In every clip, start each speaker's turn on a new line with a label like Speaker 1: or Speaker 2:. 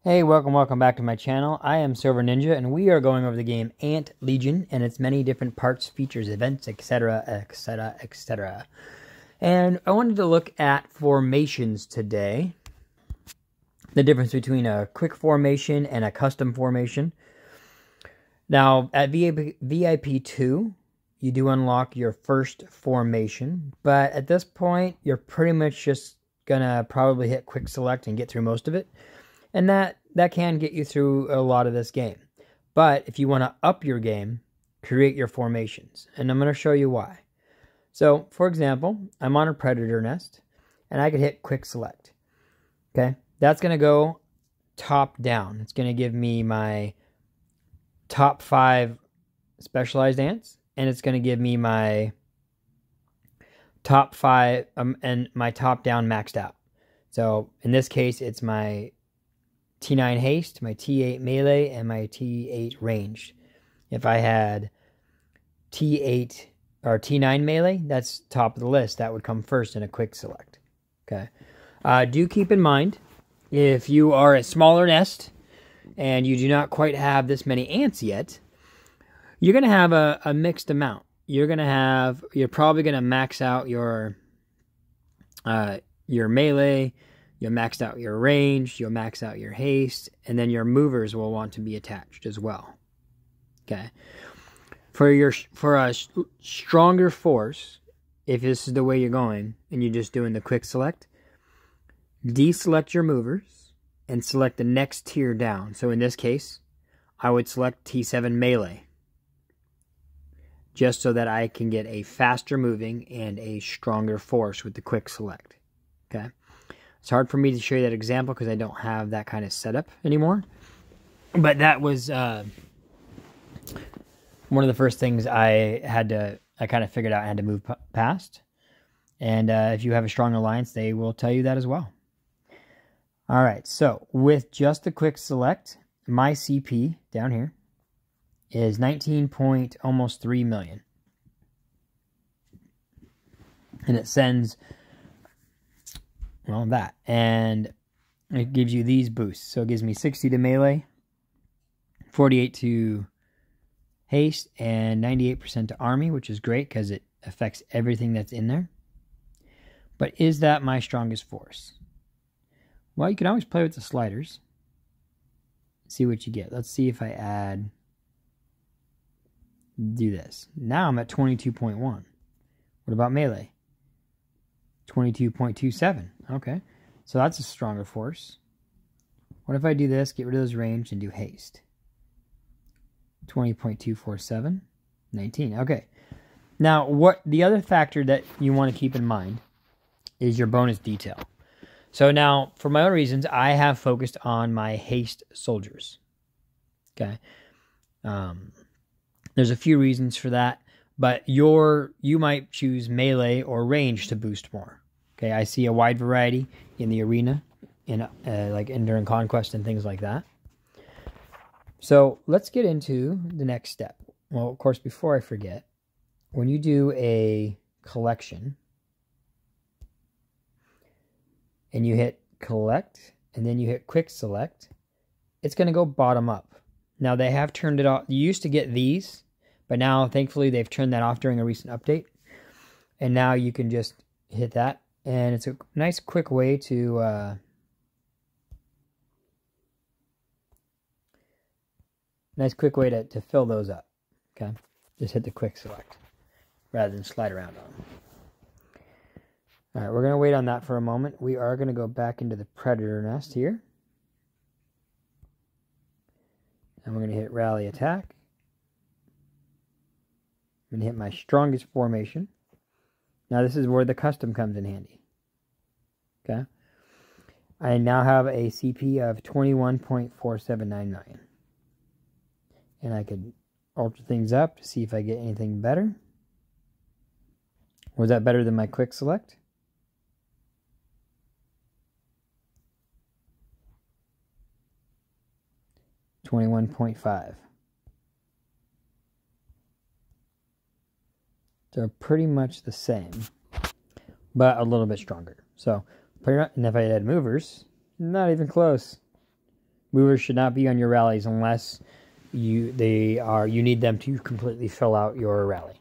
Speaker 1: Hey, welcome back to my channel. I am Silver Ninja, and we are going over the game Ant Legion and its many different parts, features, events, etc., etc., etc. And I wanted to look at formations today. The difference between a quick formation and a custom formation. Now, at VIP 2, you do unlock your first formation, but at this point, you're pretty much just gonna probably hit quick select and get through most of it. And that can get you through a lot of this game. But if you want to up your game, create your formations. And I'm going to show you why. So, for example, I'm on a predator nest, and I could hit quick select. Okay? That's going to go top down. It's going to give me my top 5 specialized ants, and it's going to give me my top 5 and my top down maxed out. So, in this case, it's my T9 haste, my T8 melee, and my T8 ranged. If I had T8 or T9 melee, that's top of the list. That would come first in a quick select. Okay. Do keep in mind, if you are a smaller nest and you do not quite have this many ants yet, you're going to have a mixed amount. You're probably going to max out your melee. You'll max out your range, you'll max out your haste, and then your movers will want to be attached as well. Okay. For a stronger force, if this is the way you're going, and you're just doing the quick select, deselect your movers, and select the next tier down. So in this case, I would select T7 melee, just so that I can get a faster moving and a stronger force with the quick select. Okay. It's hard for me to show you that example because I don't have that kind of setup anymore. But that was one of the first things I kind of figured out I had to move past. And if you have a strong alliance, they will tell you that as well. All right, so with just the quick select, my CP down here is 19.almost 3 million. And it sends... well, that. And it gives you these boosts. So it gives me 60 to melee, 48 to haste, and 98% to army, which is great because it affects everything that's in there. But is that my strongest force? Well, you can always play with the sliders. See what you get. Let's see if I do this. Now I'm at 22.1. What about melee? 22.27. Okay. So that's a stronger force. What if I do this, get rid of those range, and do haste? 20.247. 19. Okay. Now, what the other factor that you want to keep in mind is your bonus detail. So now, for my own reasons, I have focused on my haste soldiers. Okay. There's a few reasons for that. But you might choose melee or range to boost more. Okay, I see a wide variety in the arena, like during conquest and things like that. So let's get into the next step. Well, of course, before I forget, when you do a collection and you hit collect and then you hit quick select, it's going to go bottom up. Now they have turned it off. You used to get these. But now, thankfully, they've turned that off during a recent update. And now you can just hit that. And it's a nice, quick way to... to fill those up. Okay? Just hit the quick select rather than slide around on them. All right, we're going to wait on that for a moment. We are going to go back into the predator nest here. And we're going to hit rally attack. I'm going to hit my strongest formation. Now this is where the custom comes in handy. Okay. I now have a CP of 21.4799. And I could alter things up to see if I get anything better. Was that better than my quick select? $21.5. They're pretty much the same, but a little bit stronger. So, and if I had movers, not even close. Movers should not be on your rallies unless you need them to completely fill out your rally.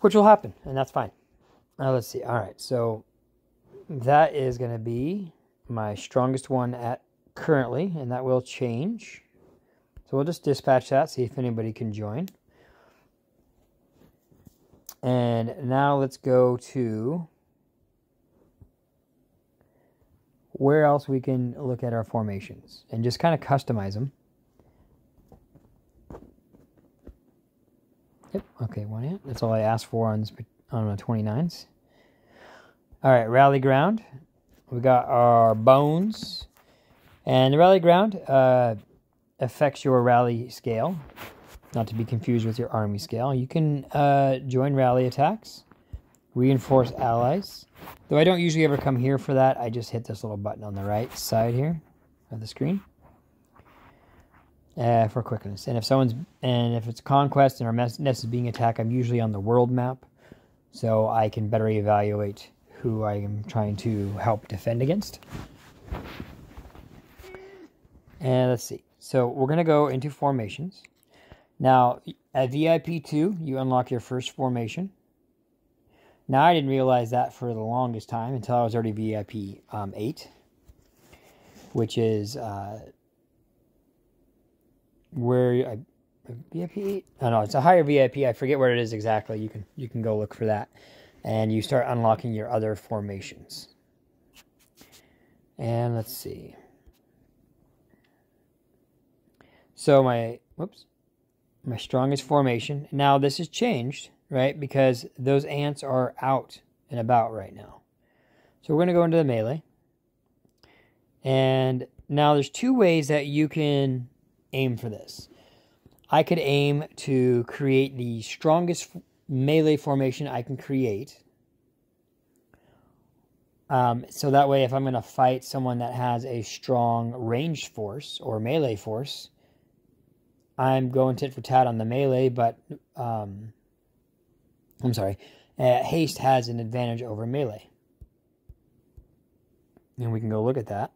Speaker 1: Which will happen, and that's fine. Let's see. All right, so that is going to be my strongest one at currently, and that will change. So we'll just dispatch that, see if anybody can join. And now let's go to where else we can look at our formations and just kind of customize them. Yep, okay, 1 ant. That's all I asked for on the 29s. All right, rally ground. We got our bones. And the rally ground affects your rally scale, not to be confused with your army scale. You can join rally attacks, reinforce allies. Though I don't usually ever come here for that, I just hit this little button on the right side here of the screen for quickness. And if it's conquest and our nest is being attacked, I'm usually on the world map, so I can better evaluate who I am trying to help defend against. And let's see. So we're going to go into formations. Now, at VIP 2, you unlock your first formation. Now, I didn't realize that for the longest time until I was already VIP 8, which is where VIP 8? Oh, no, it's a higher VIP. I forget where it is exactly. You can go look for that. And you start unlocking your other formations. And let's see. So my strongest formation. Now this has changed, right? Because those ants are out and about right now. So we're going to go into the melee. And now there's two ways that you can aim for this. I could aim to create the strongest melee formation I can create. So that way, if I'm going to fight someone that has a strong ranged force or melee force, I'm going tit for tat on the melee, but haste has an advantage over melee. And we can go look at that.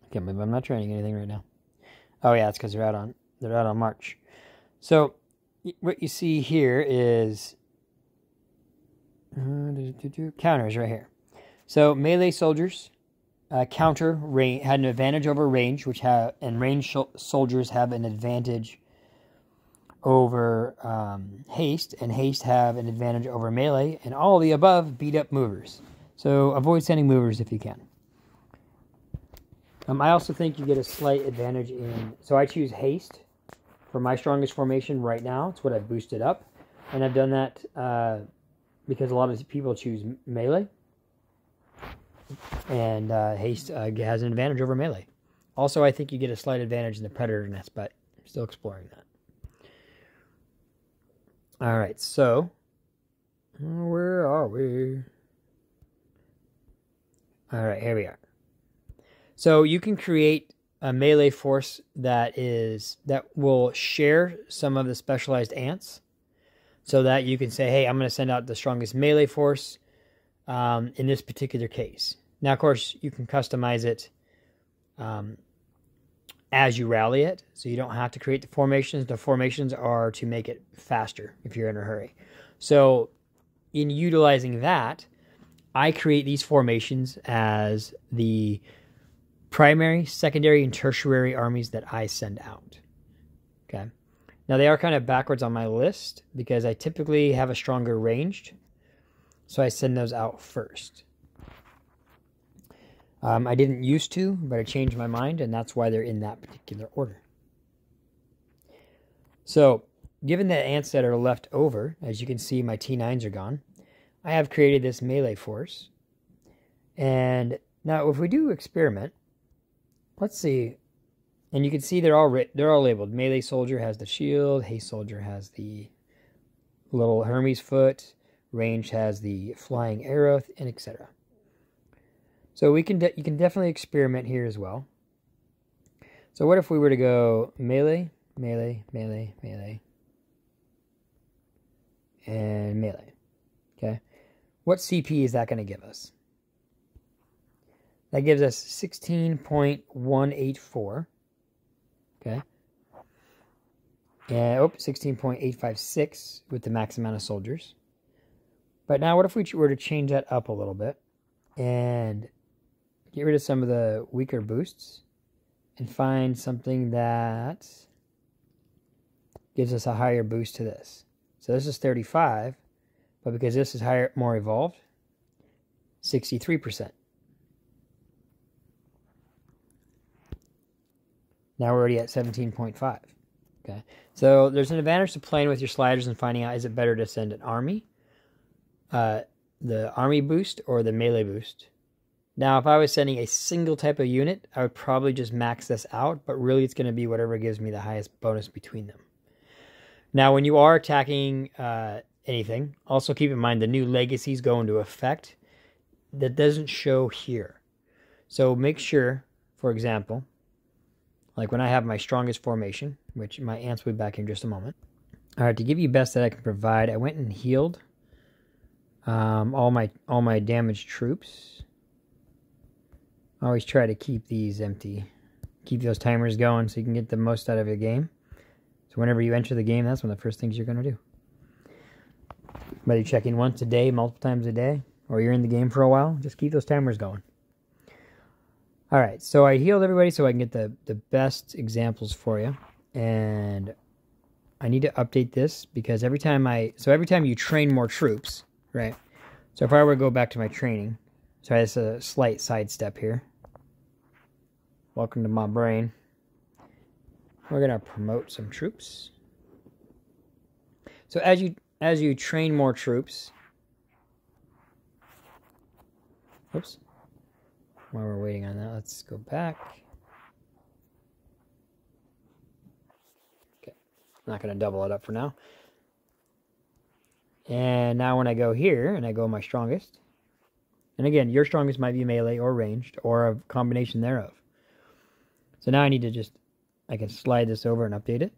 Speaker 1: I can't believe I'm not training anything right now. Oh yeah, it's because they're out on march. So what you see here is counters right here. So melee soldiers had an advantage over range, and ranged soldiers have an advantage over haste, and haste have an advantage over melee, and all of the above beat up movers. So avoid sending movers if you can. I also think you get a slight advantage so I choose haste for my strongest formation right now. It's what I boosted up, and I've done that because a lot of people choose melee. And haste has an advantage over melee. Also, I think you get a slight advantage in the predator nest, but I'm still exploring that. All right, so where are we? All right, here we are. So you can create a melee force that will share some of the specialized ants, so that you can say, hey, I'm going to send out the strongest melee force in this particular case. Now, of course, you can customize it as you rally it, so you don't have to create the formations. The formations are to make it faster if you're in a hurry. So in utilizing that, I create these formations as the primary, secondary, and tertiary armies that I send out. Okay. Now, they are kind of backwards on my list because I typically have a stronger ranged, so I send those out first. I didn't used to, but I changed my mind, and that's why they're in that particular order. So, given the ants that are left over, as you can see, my T9s are gone, I have created this melee force. And now, if we do experiment, let's see, and you can see they're all labeled. Melee soldier has the shield, haste soldier has the little Hermes foot, range has the flying arrow, and etc. So you can definitely experiment here as well. So what if we were to go melee, melee, melee, melee, and melee? Okay, what CP is that going to give us? That gives us 16.184. Okay. And 16.856 with the max amount of soldiers. But now what if we were to change that up a little bit and get rid of some of the weaker boosts and find something that gives us a higher boost to this. So this is 35, but because this is higher, more evolved, 63%. Now we're already at 17.5. Okay, so there's an advantage to playing with your sliders and finding out, is it better to send an army, the army boost, or the melee boost? Now, if I was sending a single type of unit, I would probably just max this out, but really it's going to be whatever gives me the highest bonus between them. Now, when you are attacking anything, also keep in mind the new legacies go into effect. That doesn't show here. So make sure, for example, like when I have my strongest formation, which my ants will be back in just a moment. All right, to give you best that I can provide, I went and healed all my damaged troops. I always try to keep these empty. Keep those timers going so you can get the most out of your game. So whenever you enter the game, that's one of the first things you're going to do. Whether you're checking once a day, multiple times a day, or you're in the game for a while, just keep those timers going. All right, so I healed everybody so I can get the best examples for you. And I need to update this because every time you train more troops, right? So if I were to go back to my training, so that's a slight sidestep here. Welcome to my brain. We're going to promote some troops. So as you train more troops, oops. While we're waiting on that, let's go back. Okay, I'm not going to double it up for now. And now when I go here, and I go my strongest, and again, your strongest might be melee or ranged, or a combination thereof. So now I need to I can slide this over and update it.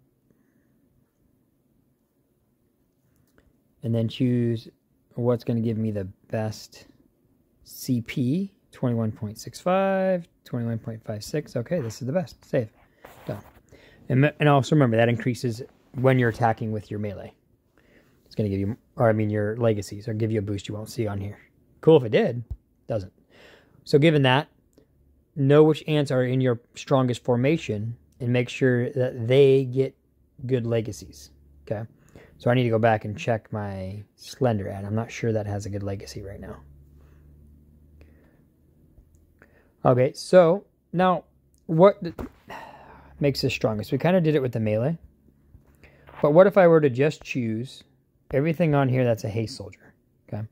Speaker 1: And then choose what's going to give me the best CP. 21.65, 21.56. Okay, this is the best. Save. Done. And also remember, that increases when you're attacking with your melee. It's going to give you, or I mean your legacies, or give you a boost you won't see on here. Cool if it did. Doesn't. So given that, know which ants are in your strongest formation and make sure that they get good legacies. Okay? So I need to go back and check my Slender ant. I'm not sure that has a good legacy right now. Okay, so now what makes this strongest? We kind of did it with the melee. But what if I were to just choose everything on here that's a haste soldier? Okay.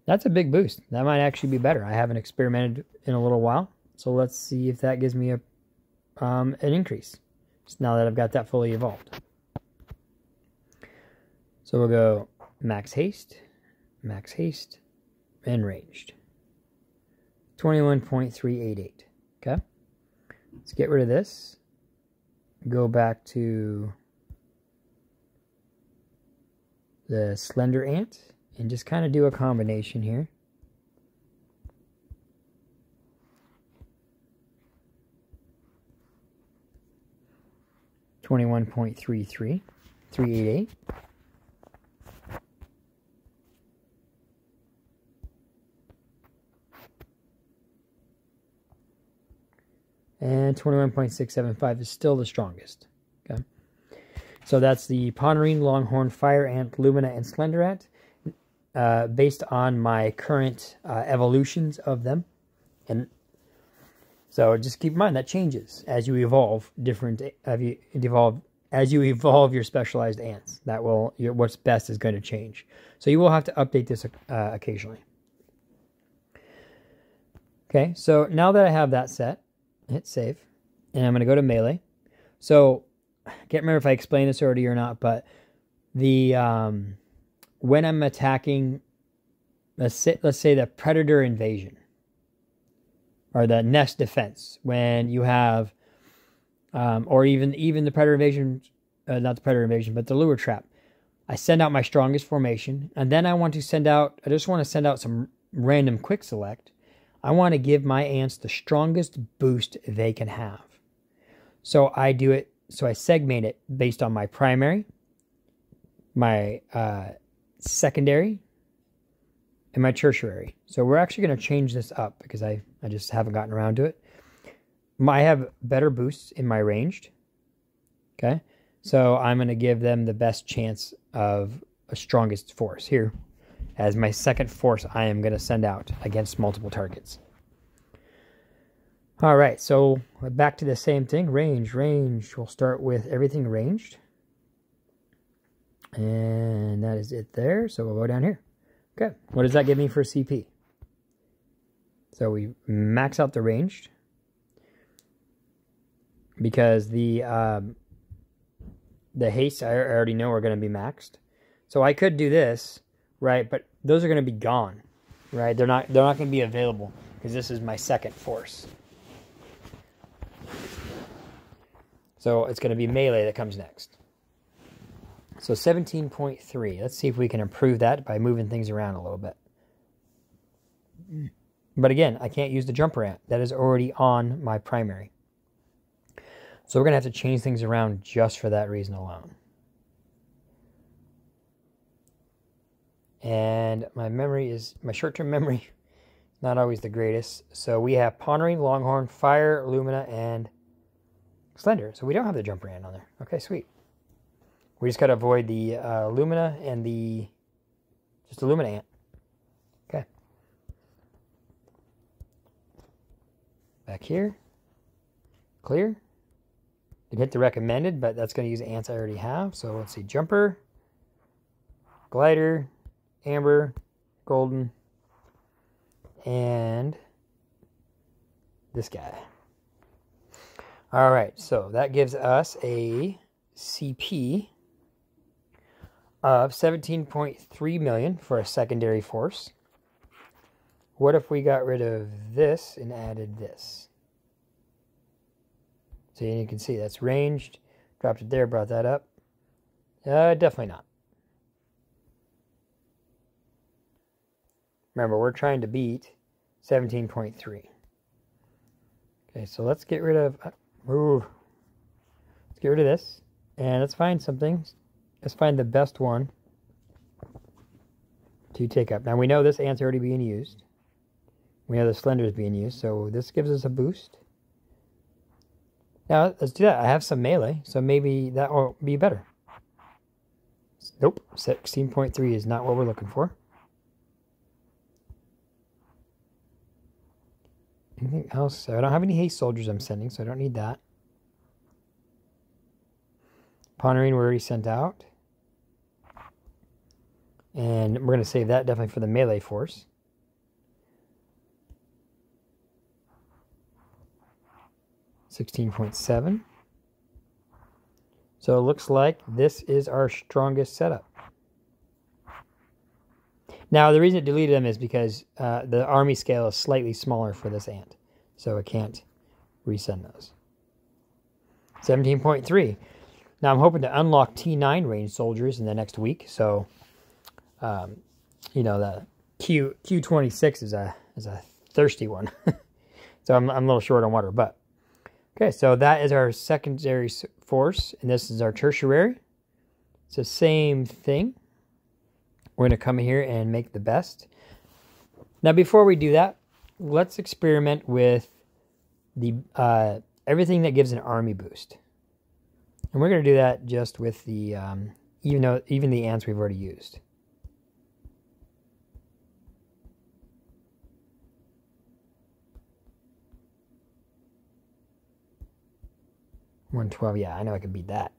Speaker 1: That's a big boost. That might actually be better. I haven't experimented in a little while. So let's see if that gives me an increase. Just now that I've got that fully evolved. So we'll go max haste, and ranged. 21.388. Okay. Let's get rid of this. Go back to the Slender ant and just kind of do a combination here. $21.388. And 21.675 is still the strongest. Okay, so that's the Ponderine, Longhorn, Fire Ant, Lumina, and Slender Ant, based on my current evolutions of them. And so just keep in mind that changes as you evolve as you evolve your specialized ants. That will what's best is going to change. So you will have to update this occasionally. Okay, so now that I have that set, hit save, and I'm going to go to melee. So I can't remember if I explained this already or not, but the when I'm attacking, let's say the predator invasion or the nest defense, when you have or even the predator invasion, not the predator invasion, but the lure trap, I send out my strongest formation, and then I just want to send out some random quick select, I want to give my ants the strongest boost they can have. So I do it, so I segment it based on my primary, my secondary, and my tertiary. So we're actually going to change this up because I just haven't gotten around to it. I have better boosts in my ranged. Okay. So I'm going to give them the best chance of a strongest force here. As my second force, I am going to send out against multiple targets. All right, so back to the same thing. Range. We'll start with everything ranged. And that is it there. So we'll go down here. Okay, what does that give me for CP? So we max out the ranged. Because the haste, I already know are going to be maxed. So I could do this, right? But those are going to be gone, right? They're not going to be available because this is my second force. So it's going to be melee that comes next. So 17.3. Let's see if we can improve that by moving things around a little bit. But again, I can't use the jumper ant. That is already on my primary. So we're going to have to change things around just for that reason alone. And my short-term memory, not always the greatest. So we have Pondering, Longhorn, Fire, Lumina, and Slender. So we don't have the jumper ant on there. Okay, sweet. We just got to avoid the Lumina and just the Lumina ant. Okay. Back here. Clear. Didn't hit the recommended, but that's going to use ants I already have. So let's see. Jumper. Glider. Amber. Golden. And this guy. All right. So that gives us a CP of 17.3 million for a secondary force. What if we got rid of this and added this? So you can see that's ranged. Dropped it there, brought that up. Definitely not. Remember, we're trying to beat 17.3. Okay, so let's get rid of... let's get rid of this. And let's find something. Let's find the best one to take up. Now we know this ant's already being used. We know the Slender is being used. So this gives us a boost. Now, let's do that. I have some melee, so maybe that will be better. Nope, 16.3 is not what we're looking for. Anything else? So I don't have any haste soldiers I'm sending, so I don't need that. Pondering we're already sent out. And we're going to save that definitely for the melee force. $16.7. So it looks like this is our strongest setup. Now the reason it deleted them is because the army scale is slightly smaller for this ant. So it can't resend those. 17.3. Now I'm hoping to unlock T9 range soldiers in the next week. So, you know, the Q26 is a thirsty one. So I'm a little short on water, but. Okay, so that is our secondary force, and this is our tertiary. It's the same thing. We're going to come here and make the best. Now, before we do that, let's experiment with the everything that gives an army boost. And we're going to do that just with the, even the ants we've already used. $112, yeah, I know I can beat that.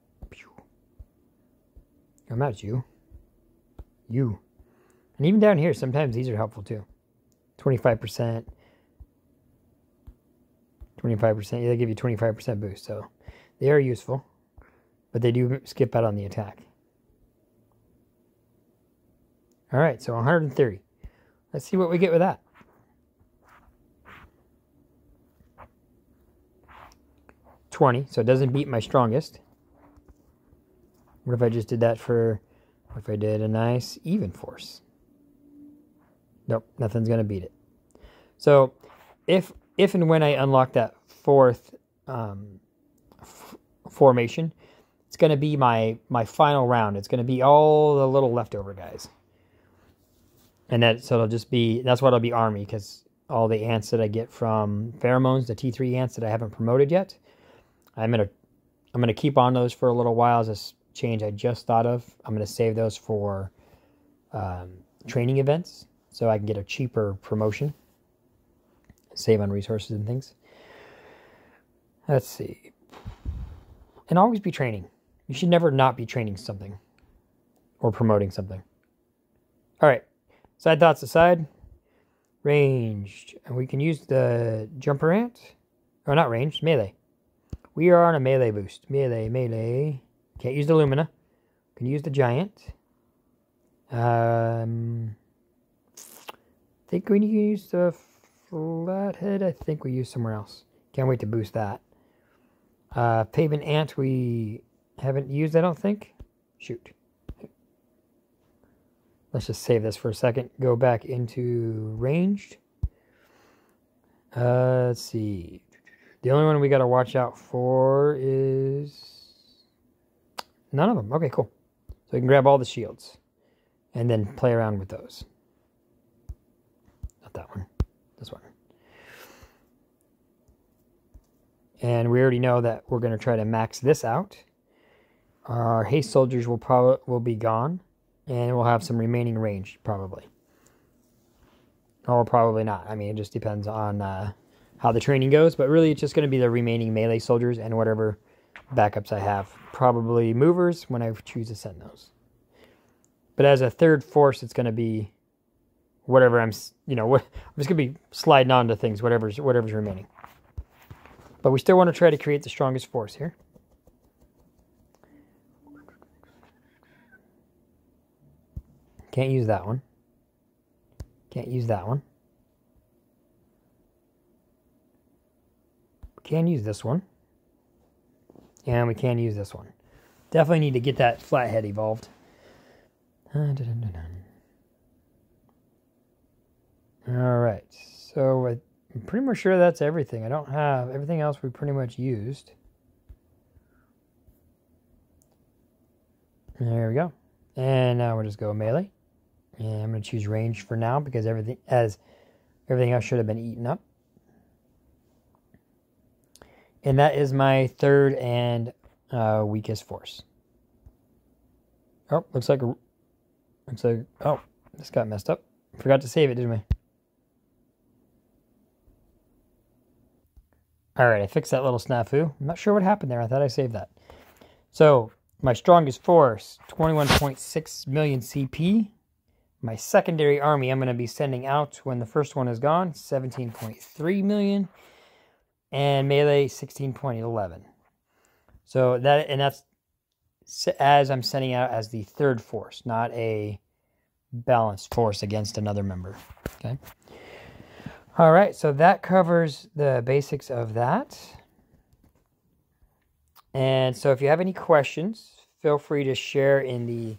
Speaker 1: I'm not you. You. And even down here, sometimes these are helpful too. 25%. 25%, they give you 25% boost, so they are useful. But they do skip out on the attack. Alright, so 130. Let's see what we get with that. $20, so it doesn't beat my strongest. What if I just did that for, what if I did a nice even force? Nope, nothing's going to beat it. So if and when I unlock that fourth formation, it's going to be my final round. It's going to be all the little leftover guys. And so it'll just be, that's what it'll be army, because all the ants that I get from pheromones, the T3 ants that I haven't promoted yet, I'm gonna keep on those for a little while as a change I just thought of. I'm gonna save those for training events so I can get a cheaper promotion, save on resources and things. Let's see. And always be training. You should never not be training something or promoting something. All right. Side thoughts aside, ranged. And we can use the jumper ant. Or not ranged, melee. We are on a melee boost. Melee. Can't use the Lumina. Can use the giant. I think we need to use the flathead. I think we use somewhere else. Can't wait to boost that. Pavement ant we haven't used, I don't think. Shoot. Let's just save this for a second. Go back into ranged. Let's see. The only one we got to watch out for is none of them. Okay, cool. So we can grab all the shields and then play around with those. Not that one. This one. And we already know that we're going to try to max this out. Our haste soldiers will be gone. And we'll have some remaining range, probably. Or probably not. I mean, it just depends on how the training goes. But really, it's just going to be the remaining melee soldiers and whatever backups I have. Probably movers when I choose to send those. But as a third force, it's going to be whatever I'm just going to be sliding on to things, whatever's remaining. But we still want to try to create the strongest force here. Can't use that one. Can't use that one. We can use this one. And we can use this one. Definitely need to get that flathead evolved. Alright. So I'm pretty much sure that's everything. I don't have everything else we pretty much used. There we go. And now we'll just go melee. And I'm going to choose range for now because everything else should have been eaten up. And that is my third and weakest force. Oh, looks like oh, this got messed up. Forgot to save it, didn't we? Alright, I fixed that little snafu. I'm not sure what happened there. I thought I saved that. So, my strongest force, 21.6 million CP. My secondary army I'm going to be sending out when the first one is gone, 17.3 million. And melee, 16.11. So that's as I'm sending out as the third force, not a balanced force against another member. Okay. All right, so that covers the basics of that. And so if you have any questions, feel free to share in the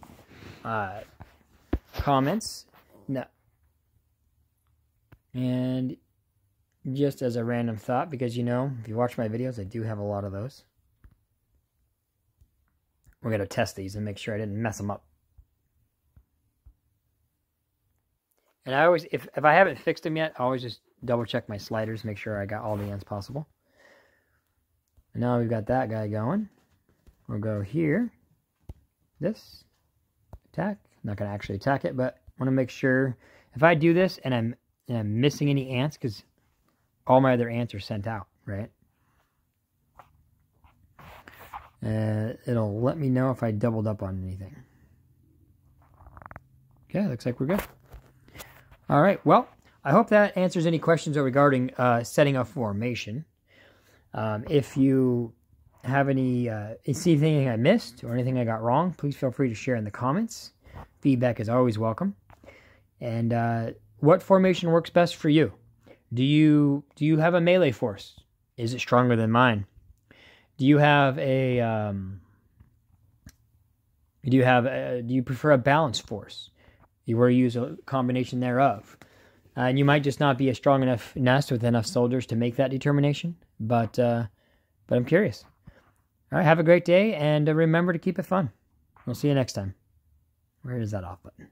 Speaker 1: comments. No. And just as a random thought, because if you watch my videos, I do have a lot of those. We're going to test these and make sure I didn't mess them up. And I always, if I haven't fixed them yet, I always just double check my sliders, make sure I got all the ends possible. And now we've got that guy going. We'll go here. This. Attack. I'm not going to actually attack it, but I want to make sure if I do this and I'm missing any ants, because all my other ants are sent out, right? It'll let me know if I doubled up on anything. Okay, looks like we're good. All right, well, I hope that answers any questions regarding setting a formation. If you have any, see anything I missed or anything I got wrong, please feel free to share in the comments. Feedback is always welcome. And what formation works best for you? Do you have a melee force? Is it stronger than mine? Do you have a do you prefer a balanced force? Where you use a combination thereof? And you might just not be a strong enough nest with enough soldiers to make that determination. But I'm curious. All right, have a great day, and remember to keep it fun. We'll see you next time. Where is that off button?